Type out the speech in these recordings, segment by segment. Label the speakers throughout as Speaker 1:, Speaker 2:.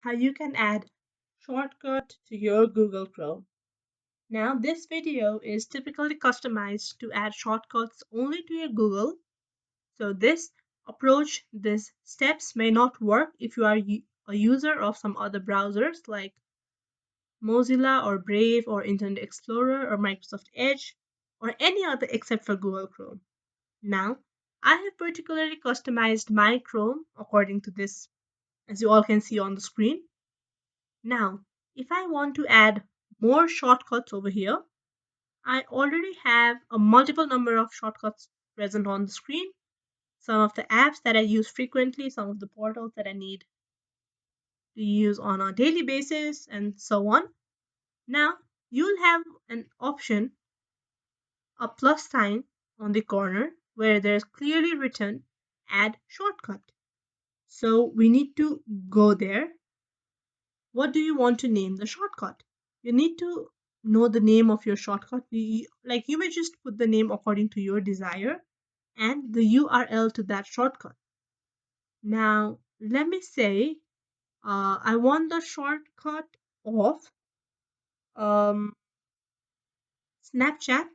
Speaker 1: how you can add shortcut to your Google Chrome. Now, this video is typically customized to add shortcuts only to your Google. So this approach, these steps may not work if you are a user of some other browsers like Mozilla or Brave or Internet Explorer or Microsoft Edge or any other except for Google Chrome. Now, I have particularly customized my Chrome according to this, as you all can see on the screen. Now, if I want to add more shortcuts over here, I already have a multiple number of shortcuts present on the screen. Some of the apps that I use frequently, some of the portals that I need to use on a daily basis, and so on. Now, you'll have an option, a plus sign on the corner, where there's clearly written add shortcut. So we need to go there. What do you want to name the shortcut? You need to know the name of your shortcut. Like you may just put the name according to your desire and the URL to that shortcut. Now, let me say I want the shortcut of um, Snapchat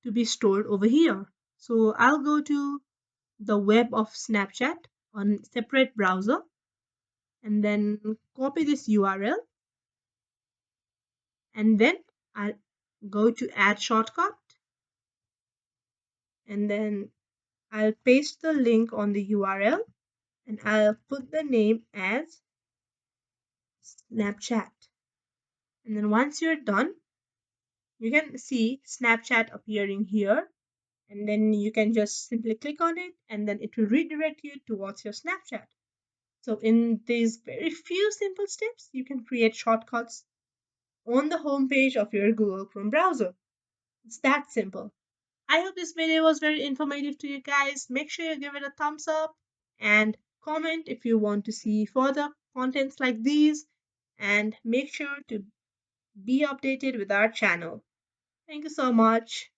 Speaker 1: to be stored over here. So I'll go to the web of Snapchat on separate browser and then copy this URL and then I'll go to add shortcut and then I'll paste the link on the URL and I'll put the name as Snapchat. And then once you're done, you can see Snapchat appearing here. And then you can just simply click on it and then it will redirect you towards your Snapchat. So in these very few simple steps, you can create shortcuts on the homepage of your Google Chrome browser. It's that simple. I hope this video was very informative to you guys. Make sure you give it a thumbs up and comment if you want to see further contents like these and make sure to be updated with our channel. Thank you so much.